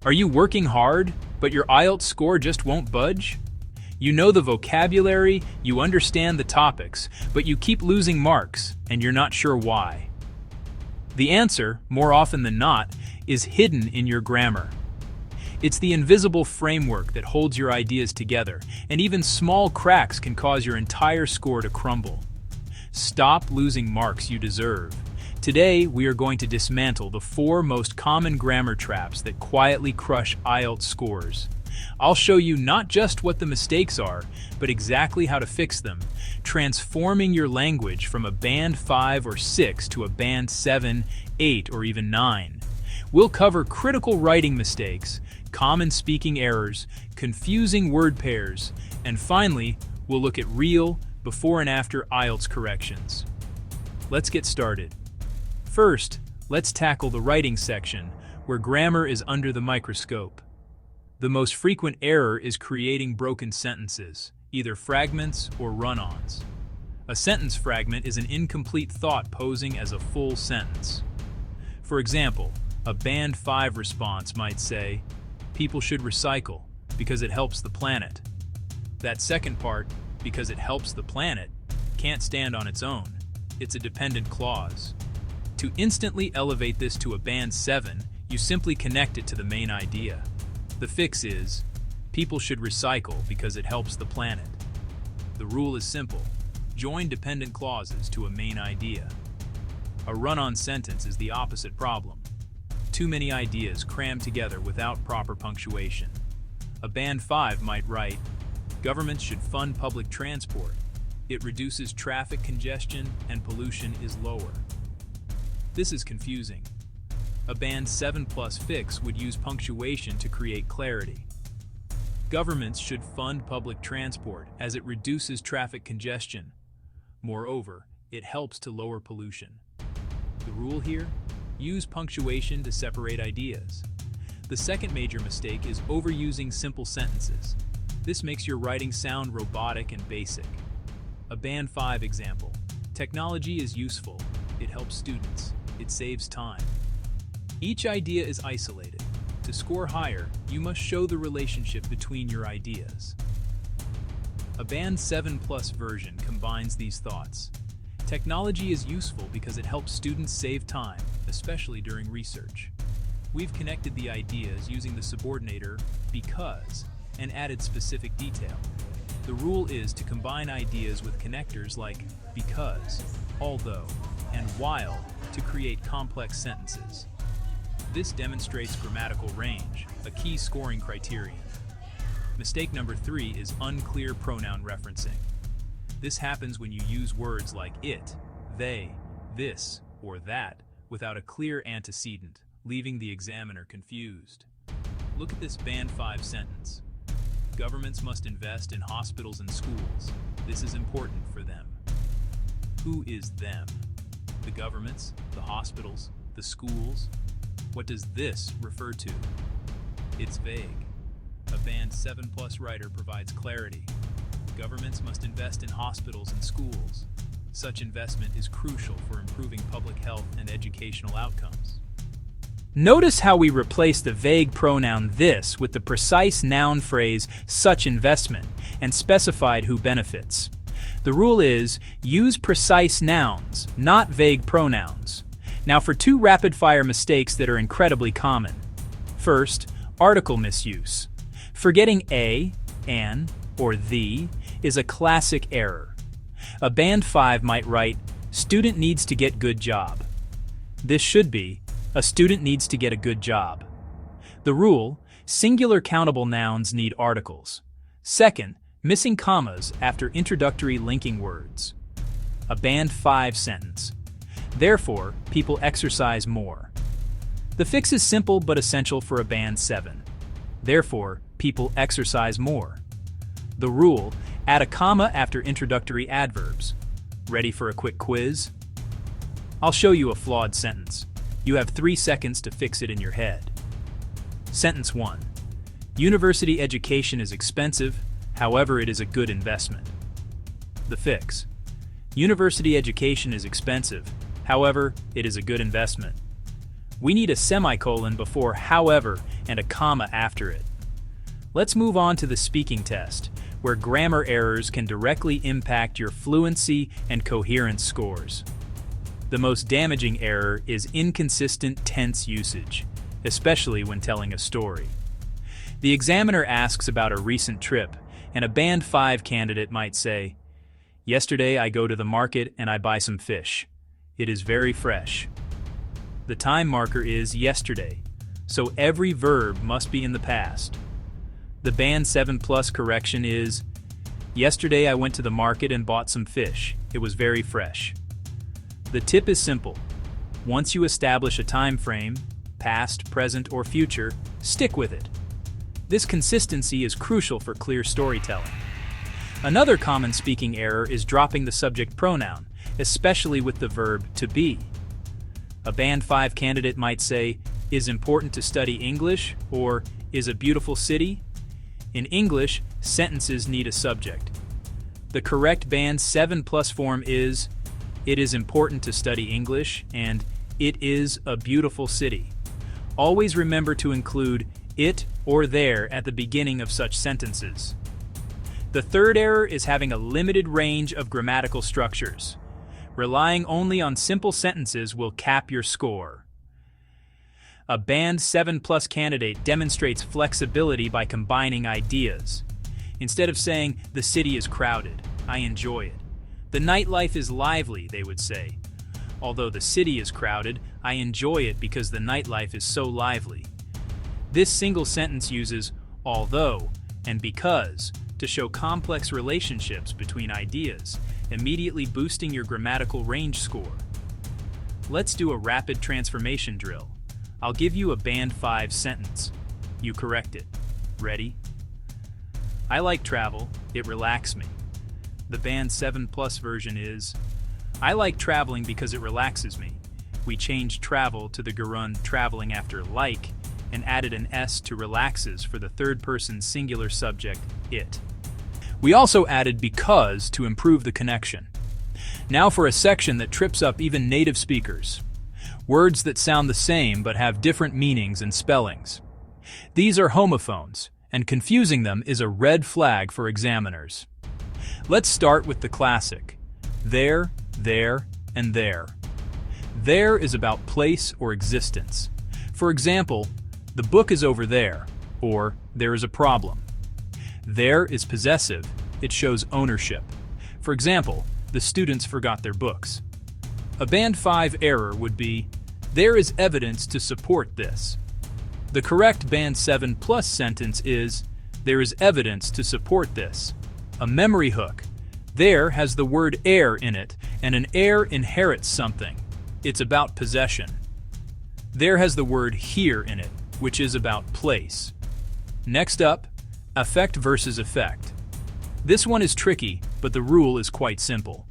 Are you working hard, but your IELTS score just won't budge? You know the vocabulary, you understand the topics, but you keep losing marks, and you're not sure why. The answer, more often than not, is hidden in your grammar. It's the invisible framework that holds your ideas together, and even small cracks can cause your entire score to crumble. Stop losing marks you deserve. Today, we are going to dismantle the 4 most common grammar traps that quietly crush IELTS scores. I'll show you not just what the mistakes are, but exactly how to fix them, transforming your language from a band 5 or 6 to a band 7, 8, or even 9. We'll cover critical writing mistakes, common speaking errors, confusing word pairs, and finally, we'll look at real, before and after IELTS corrections. Let's get started. First, let's tackle the writing section, where grammar is under the microscope. The most frequent error is creating broken sentences, either fragments or run-ons. A sentence fragment is an incomplete thought posing as a full sentence. For example, a band 5 response might say, "People should recycle because it helps the planet." That second part, "because it helps the planet," can't stand on its own. It's a dependent clause. To instantly elevate this to a band 7, you simply connect it to the main idea. The fix is, people should recycle because it helps the planet. The rule is simple. Join dependent clauses to a main idea. A run-on sentence is the opposite problem. Too many ideas crammed together without proper punctuation. A band 5 might write, "Governments should fund public transport. It reduces traffic congestion and pollution is lower." This is confusing. A band 7+ fix would use punctuation to create clarity. Governments should fund public transport as it reduces traffic congestion. Moreover, it helps to lower pollution. The rule here? Use punctuation to separate ideas. The second major mistake is overusing simple sentences. This makes your writing sound robotic and basic. A band 5 example. Technology is useful. It helps students. It saves time. Each idea is isolated. To score higher, you must show the relationship between your ideas. A band 7+ version combines these thoughts. Technology is useful because it helps students save time, especially during research. We've connected the ideas using the subordinator because and added specific detail. The rule is to combine ideas with connectors like because, although, and while to create complex sentences. This demonstrates grammatical range, a key scoring criterion. Mistake number 3 is unclear pronoun referencing. This happens when you use words like it, they, this, or that without a clear antecedent, leaving the examiner confused. Look at this band 5 sentence. Governments must invest in hospitals and schools. This is important for them. Who is them? The governments, the hospitals, the schools? What does this refer to? It's vague. A band 7+ writer provides clarity. Governments must invest in hospitals and schools. Such investment is crucial for improving public health and educational outcomes. Notice how we replace the vague pronoun this with the precise noun phrase such investment and specified who benefits. The rule is use precise nouns, not vague pronouns. Now for 2 rapid-fire mistakes that are incredibly common. First, article misuse. Forgetting a, an, or the is a classic error. A band 5 might write, "Student needs to get good job." This should be, "A student needs to get a good job." The rule, singular countable nouns need articles. Second, missing commas after introductory linking words. A band 5 sentence. Therefore, people exercise more. The fix is simple but essential for a band 7. Therefore, people exercise more. The rule, add a comma after introductory adverbs. Ready for a quick quiz? I'll show you a flawed sentence. You have 3 seconds to fix it in your head. Sentence 1. University education is expensive, however it is a good investment. The fix. University education is expensive, however it is a good investment. We need a semicolon before however and a comma after it. Let's move on to the speaking test, where grammar errors can directly impact your fluency and coherence scores. The most damaging error is inconsistent tense usage, especially when telling a story. The examiner asks about a recent trip, and a Band 5 candidate might say, "Yesterday I go to the market and I buy some fish. It is very fresh." The time marker is yesterday, so every verb must be in the past. The Band 7+ correction is, "Yesterday I went to the market and bought some fish. It was very fresh." The tip is simple. Once you establish a time frame, past, present, or future, stick with it. This consistency is crucial for clear storytelling. Another common speaking error is dropping the subject pronoun, especially with the verb to be. A Band 5 candidate might say, "Is important to study English," or "Is a beautiful city?" In English, sentences need a subject. The correct Band 7+ form is, "It is important to study English," and "It is a beautiful city." Always remember to include it or there at the beginning of such sentences. The third error is having a limited range of grammatical structures. Relying only on simple sentences will cap your score. A Band 7+ candidate demonstrates flexibility by combining ideas. Instead of saying, "The city is crowded, I enjoy it." "The nightlife is lively," they would say. "Although the city is crowded, I enjoy it because the nightlife is so lively." This single sentence uses although and because to show complex relationships between ideas, immediately boosting your grammatical range score. Let's do a rapid transformation drill. I'll give you a Band 5 sentence. You correct it. Ready? "I like travel. It relaxes me." The Band 7+ version is, "I like traveling because it relaxes me." We changed travel to the gerund traveling after like, and added an S to relaxes for the third-person singular subject, it. We also added because to improve the connection. Now for a section that trips up even native speakers. Words that sound the same but have different meanings and spellings. These are homophones, and confusing them is a red flag for examiners. Let's start with the classic, there, and there. There is about place or existence. For example, "The book is over there," or "There is a problem." There is possessive. It shows ownership. For example, "The students forgot their books." A Band 5 error would be, "There is evidence to support this." The correct Band 7+ sentence is, "There is evidence to support this." A memory hook. There has the word heir in it, and an heir inherits something. It's about possession. There has the word here in it, which is about place. Next up, affect versus effect. This one is tricky, but the rule is quite simple.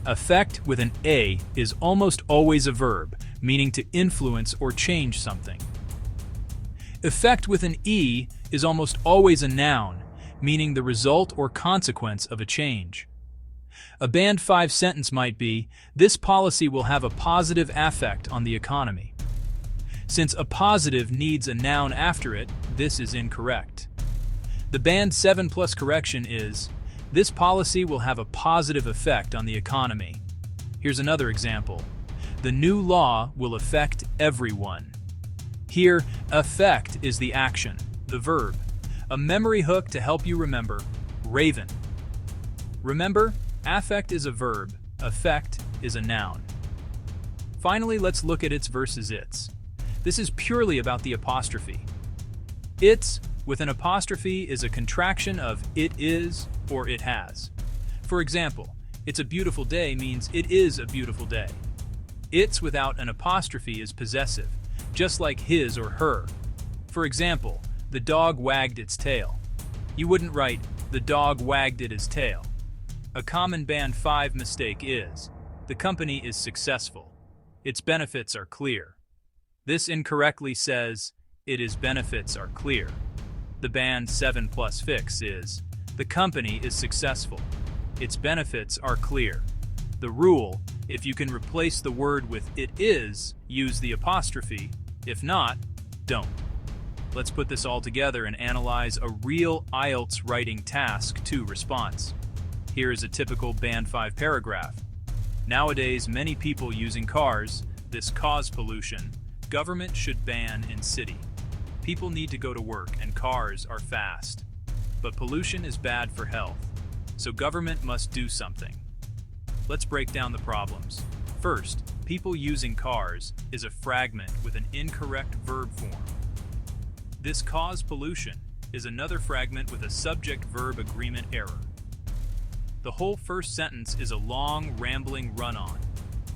Affect with an A is almost always a verb, meaning to influence or change something. Effect with an E is almost always a noun, meaning the result or consequence of a change. A Band 5 sentence might be, "This policy will have a positive affect on the economy." Since a positive needs a noun after it, this is incorrect. The Band 7+ correction is, "This policy will have a positive effect on the economy." Here's another example. "The new law will affect everyone." Here, affect is the action, the verb. A memory hook to help you remember, raven. Remember, affect is a verb, affect is a noun. Finally, let's look at its versus its. This is purely about the apostrophe. Its with an apostrophe is a contraction of it is or it has. For example, "It's a beautiful day" means it is a beautiful day. Its without an apostrophe is possessive, just like his or her. For example, "The dog wagged its tail." You wouldn't write, "The dog wagged its tail." A common Band 5 mistake is, "The company is successful. Its benefits are clear." This incorrectly says, "Its benefits are clear." The Band 7+ fix is, "The company is successful. Its benefits are clear." The rule, If you can replace the word with it is, use the apostrophe. If not, don't. Let's put this all together and analyze a real IELTS Writing Task 2 response. Here is a typical Band 5 paragraph. Nowadays, many people using cars. This cause pollution. Government should ban in city. People need to go to work and cars are fast. But pollution is bad for health. So government must do something. Let's break down the problems. First, people using cars is a fragment with an incorrect verb form. This cause pollution is another fragment with a subject-verb agreement error. The whole first sentence is a long, rambling run-on.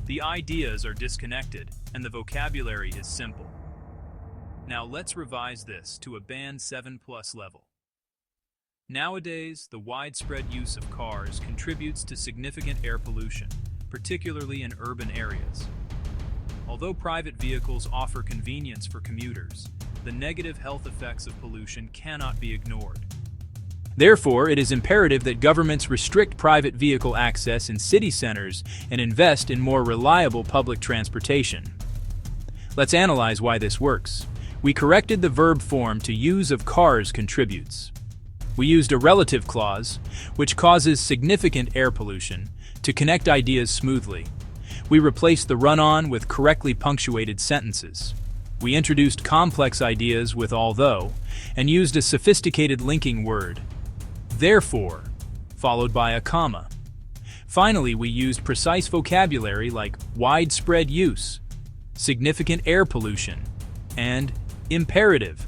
The ideas are disconnected, and the vocabulary is simple. Now let's revise this to a Band 7+ level. Nowadays, the widespread use of cars contributes to significant air pollution, particularly in urban areas. Although private vehicles offer convenience for commuters, the negative health effects of pollution cannot be ignored. Therefore, it is imperative that governments restrict private vehicle access in city centers and invest in more reliable public transportation. Let's analyze why this works. We corrected the verb form to use of cars contributes. We used a relative clause, which causes significant air pollution, to connect ideas smoothly. We replaced the run-on with correctly punctuated sentences. We introduced complex ideas with although, and used a sophisticated linking word, therefore, followed by a comma. Finally, we used precise vocabulary like widespread use, significant air pollution, and imperative.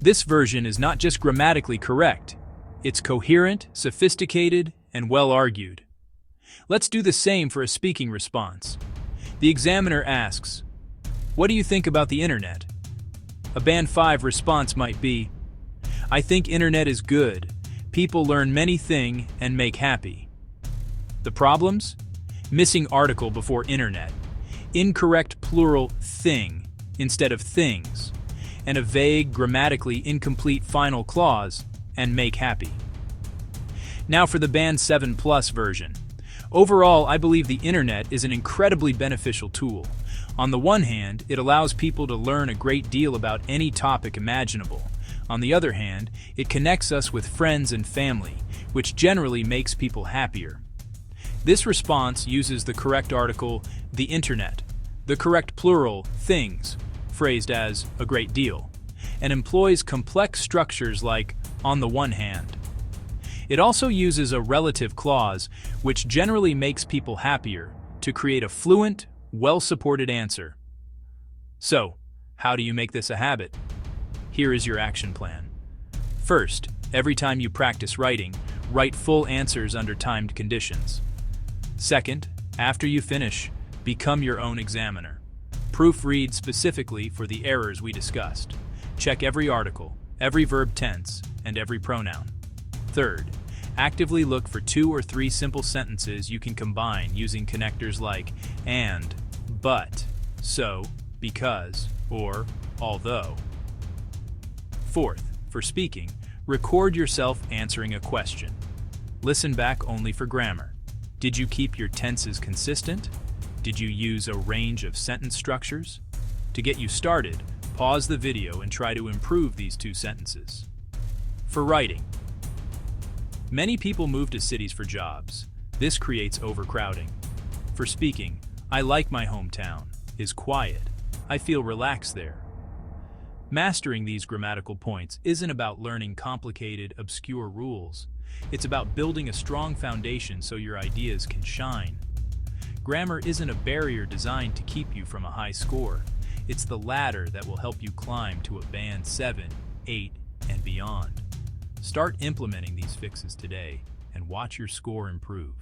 This version is not just grammatically correct, it's coherent, sophisticated, and well-argued. Let's do the same for a speaking response. The examiner asks, "What do you think about the internet?" A Band 5 response might be, "I think internet is good. People learn many things and make happy." The problems? Missing article before internet, incorrect plural thing instead of things, and a vague, grammatically incomplete final clause, and make happy. Now for the Band 7+ version. Overall, I believe the internet is an incredibly beneficial tool. On the one hand, it allows people to learn a great deal about any topic imaginable. On the other hand, it connects us with friends and family, which generally makes people happier. This response uses the correct article, the internet, the correct plural, things, phrased as a great deal, and employs complex structures like on the one hand. It also uses a relative clause, which generally makes people happier, to create a fluent, well-supported answer. So, how do you make this a habit? Here is your action plan. First, every time you practice writing, write full answers under timed conditions. Second, after you finish, become your own examiner. Proofread specifically for the errors we discussed. Check every article, every verb tense, and every pronoun. Third, actively look for 2 or 3 simple sentences you can combine using connectors like and, but, so, because, or although. Fourth, for speaking, record yourself answering a question. Listen back only for grammar. Did you keep your tenses consistent? Did you use a range of sentence structures? To get you started, pause the video and try to improve these 2 sentences. For writing, many people move to cities for jobs. This creates overcrowding. For speaking, I like my hometown, is quiet. I feel relaxed there. Mastering these grammatical points isn't about learning complicated, obscure rules. It's about building a strong foundation so your ideas can shine. Grammar isn't a barrier designed to keep you from a high score. It's the ladder that will help you climb to a Band 7, 8, and beyond. Start implementing these fixes today and watch your score improve.